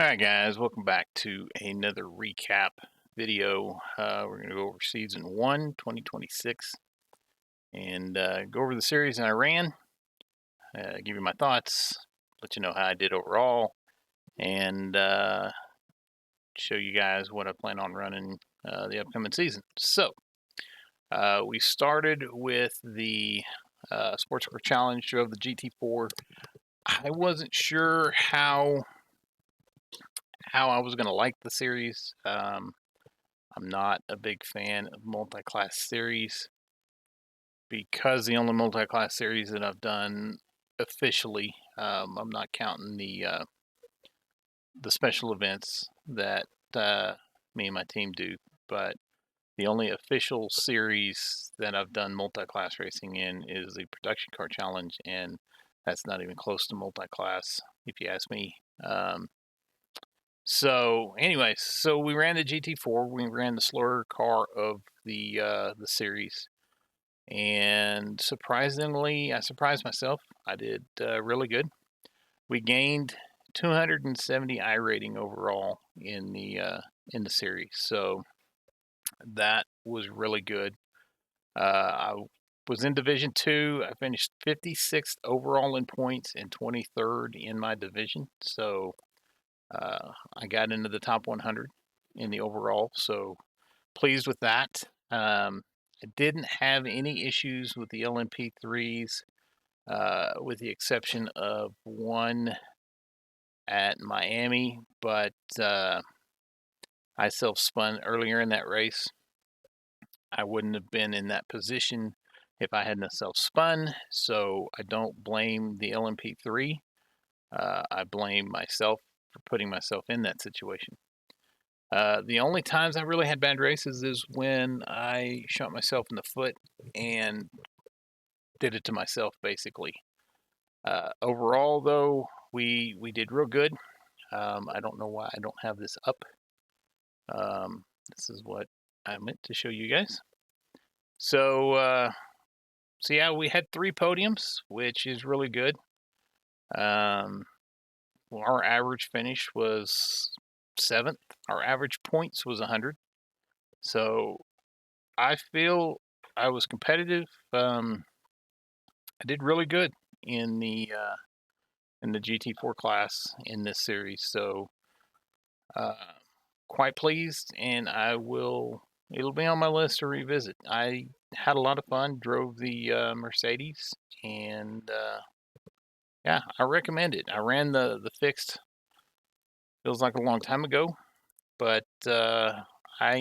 Alright guys, welcome back to another recap video. We're going to go over Season 1, 2026, and go over the series that I ran, give you my thoughts, let you know how I did overall, and show you guys what I plan on running the upcoming season. So, we started with the Sports Car Challenge, drove the GT4. I wasn't sure how I was going to like the series. I'm not a big fan of multi-class series because the only multi-class series that I've done officially, I'm not counting the special events that me and my team do, but the only official series that I've done multi-class racing in is the Production Car Challenge, and that's not even close to multi-class, if you ask me. So, anyways, so we ran the GT4. We ran the slower car of the series, and surprisingly, I surprised myself. I did really good. We gained 270 I rating overall in the series, so that was really good. I was in Division 2. I finished 56th overall in points and 23rd in my division. So I got into the top 100 in the overall, so pleased with that. I didn't have any issues with the LMP3s, with the exception of one at Miami, but I self-spun earlier in that race. I wouldn't have been in that position if I hadn't self-spun, so I don't blame the LMP3. I blame myself for putting myself in that situation. The only times I really had bad races is when I shot myself in the foot and did it to myself, basically. Overall, though, we did real good. I don't know why I don't have this up. This is what I meant to show you guys. So yeah, we had 3 podiums, which is really good. Well, our average finish was 7th. Our average points was 100. So I feel I was competitive. I did really good in the GT4 class in this series. So quite pleased, and it'll be on my list to revisit. I had a lot of fun, drove the Mercedes, and yeah, I recommend it. I ran the fixed, feels like a long time ago, but I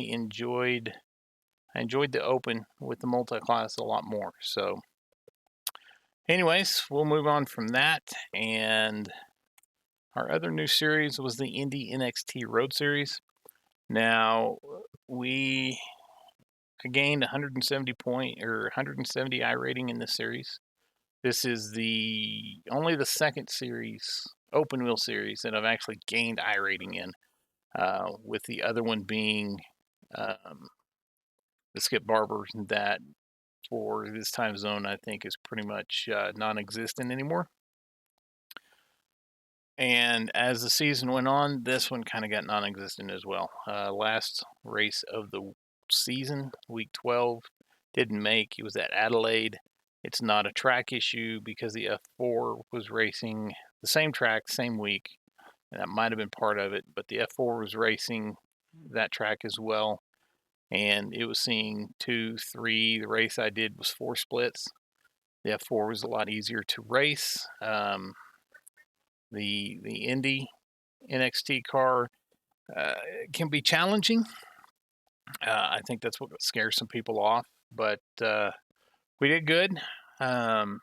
enjoyed the open with the multi-class a lot more. So anyways, we'll move on from that, and our other new series was the Indy NXT Road Series. Now, we gained 170 I rating in this series. This is only the second series, open wheel series, that I've actually gained I rating in, with the other one being the Skip Barber, that for this time zone I think is pretty much non-existent anymore. And as the season went on, this one kind of got non-existent as well. Last race of the season, week 12, didn't make. It was at Adelaide. It's not a track issue because the F4 was racing the same track, same week. And that might have been part of it, but the F4 was racing that track as well. And it was seeing 2, 3. The race I did was 4 splits. The F4 was a lot easier to race. The Indy NXT car can be challenging. I think that's what scares some people off, but we did good. To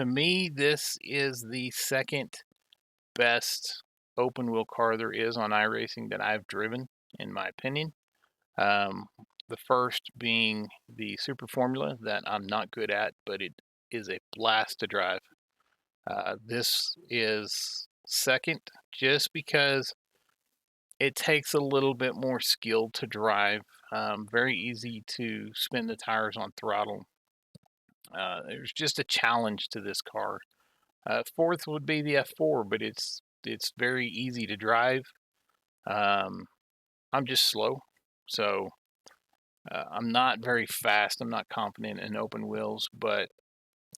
me, this is the second best open wheel car there is on iRacing that I've driven, in my opinion. The first being the Super Formula that I'm not good at, but it is a blast to drive. This is second just because it takes a little bit more skill to drive. Very easy to spin the tires on throttle. There's just a challenge to this car. Fourth would be the F4, but it's It's very easy to drive. Um, I'm just slow, so I'm not very fast. I'm not confident in open wheels, but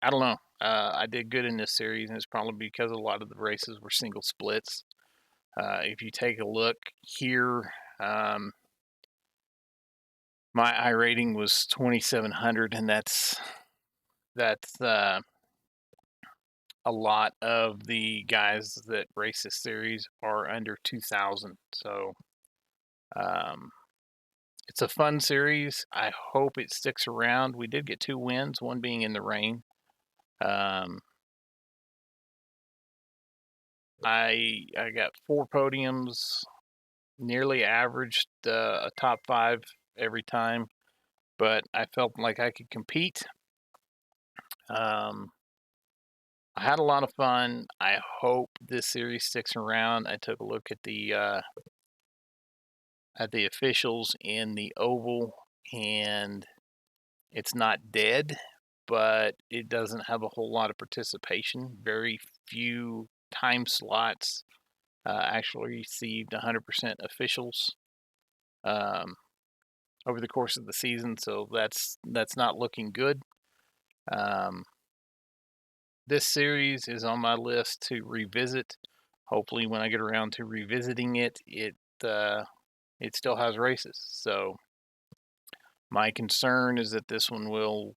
I don't know. I did good in this series, and it's probably because a lot of the races were single splits. If you take a look here, my I rating was 2,700, and that's a lot of the guys that race this series are under 2,000. So um, it's a fun series. I hope it sticks around. We did get 2 wins, one being in the rain. Um, I got 4 podiums, nearly averaged a top 5 every time, but I felt like I could compete. Um, I had a lot of fun. I hope this series sticks around. I took a look at the officials in the oval, and it's not dead, but it doesn't have a whole lot of participation. Very few time slots actually received 100% officials um, over the course of the season, so that's not looking good. Um, this series is on my list to revisit. Hopefully, when I get around to revisiting it, it still has races. So my concern is that this one will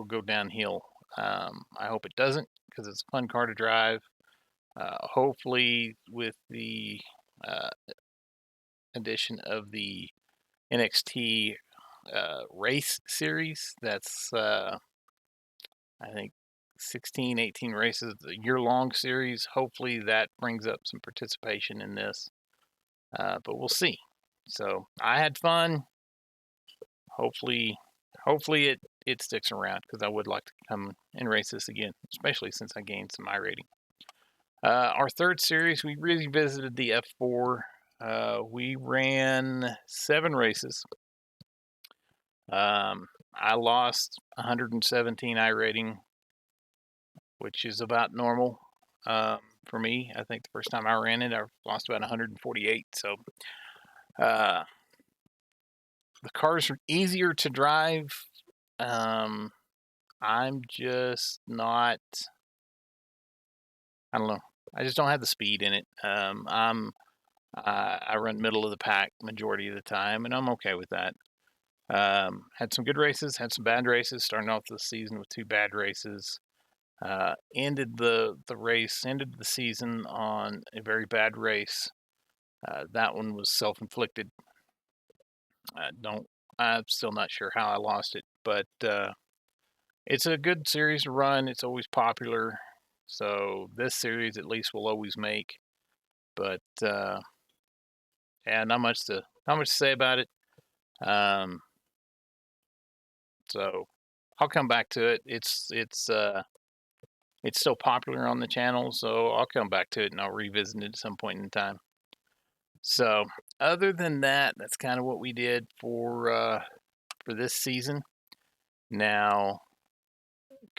go downhill. I hope it doesn't because it's a fun car to drive. Hopefully, with the uh, addition of the NXT race series, that's I think 16, 18 races, a year-long series. Hopefully, that brings up some participation in this, but we'll see. So I had fun. Hopefully, hopefully it sticks around because I would like to come and race this again, especially since I gained some iRating. Our third series, we revisited the F4. We ran 7 races. I lost 117 iRating, which is about normal for me. I think the first time I ran it, I lost about 148. So uh, the cars are easier to drive. Um, I'm just not. I don't know. I just don't have the speed in it. I run middle of the pack majority of the time, and I'm okay with that. Had some good races, had some bad races. Starting off the season with 2 bad races. Ended ended the season on a very bad race. That one was self-inflicted. I'm still not sure how I lost it, but it's a good series to run. It's always popular, so this series at least will always make. But yeah, not much to say about it. Um, so I'll come back to it. It's still popular on the channel, so I'll come back to it and I'll revisit it at some point in time. So other than that, that's kind of what we did for this season. Now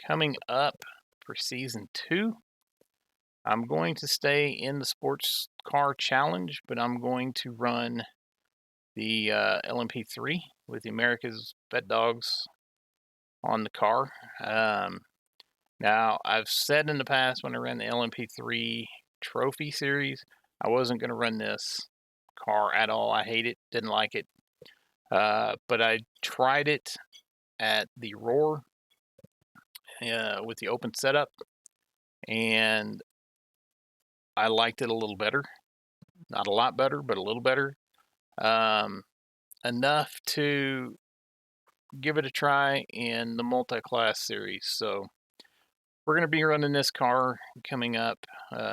coming up for season 2, I'm going to stay in the sports car challenge, but I'm going to run the LMP3 with the America's Pet Dogs on the car. Now, I've said in the past when I ran the LMP3 Trophy Series, I wasn't going to run this car at all. I hate it, didn't like it. But I tried it at the Roar with the open setup, and I liked it a little better. Not a lot better, but a little better. Um, enough to give it a try in the multi-class series. So we're going to be running this car coming up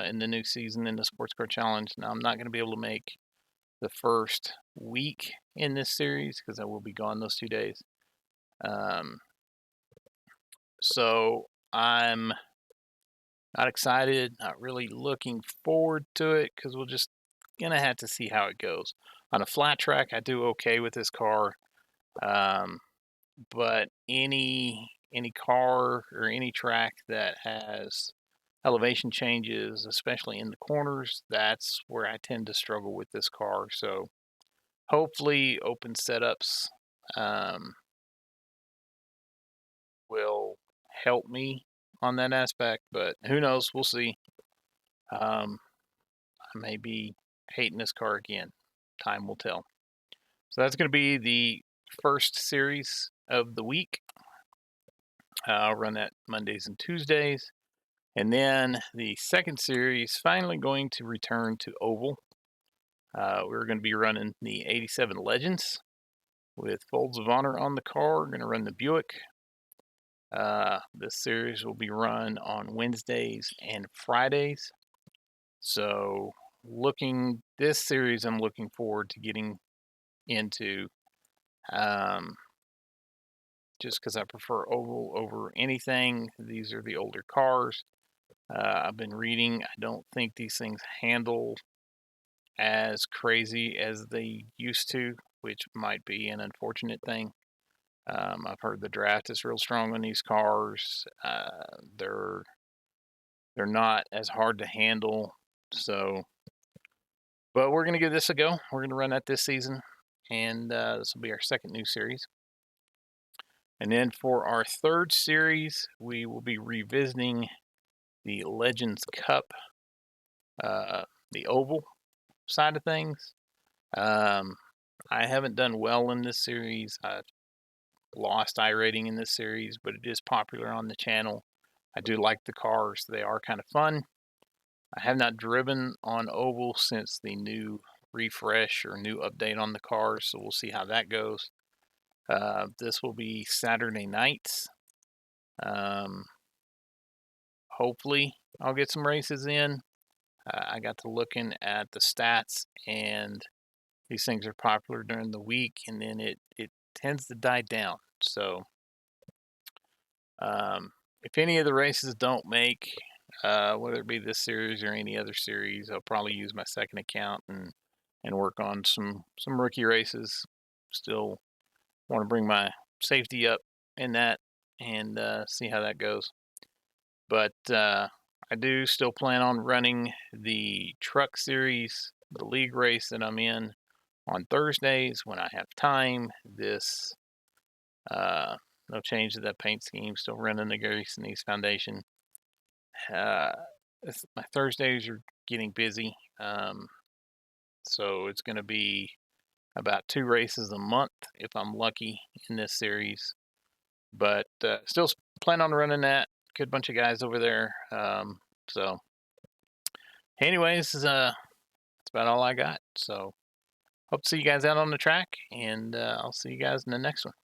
in the new season in the Sports Car Challenge. Now, I'm not going to be able to make the first week in this series because I will be gone those 2 days. So I'm not excited, not really looking forward to it because we're just going to have to see how it goes. On a flat track, I do okay with this car. But any car or any track that has elevation changes, especially in the corners, that's where I tend to struggle with this car. So hopefully open setups um, will help me on that aspect, but who knows? We'll see. Um, I may be hating this car again. Time will tell. So that's going to be the first series of the week. I'll run that Mondays and Tuesdays. And then the second series finally going to return to Oval. We're going to be running the 87 Legends with Folds of Honor on the car. We're going to run the Buick. This series will be run on Wednesdays and Fridays. So this series I'm looking forward to getting into, just because I prefer Oval over anything. These are the older cars. I've been reading. I don't think these things handle as crazy as they used to, which might be an unfortunate thing. I've heard the draft is real strong on these cars. They're not as hard to handle. So, but we're going to give this a go. We're going to run that this season, and this will be our second new series. And then for our third series, we will be revisiting the Legends Cup, the oval side of things. I haven't done well in this series. I lost iRating in this series, but it is popular on the channel. I do like the cars. They are kind of fun. I have not driven on oval since the new refresh or new update on the cars, so we'll see how that goes. This will be Saturday nights. Hopefully, I'll get some races in. I got to looking at the stats, and these things are popular during the week, and then it tends to die down. So, if any of the races don't make, whether it be this series or any other series, I'll probably use my second account and work on some rookie races. Still want to bring my safety up in that and see how that goes. But I do still plan on running the truck series, the league race that I'm in, on Thursdays when I have time. No change to that paint scheme. Still running the Gary Sinise Foundation. Uh, my Thursdays are getting busy, so it's going to be about 2 races a month if I'm lucky in this series. But still plan on running that. Good bunch of guys over there. So, anyways, that's about all I got. So, hope to see you guys out on the track, and I'll see you guys in the next one.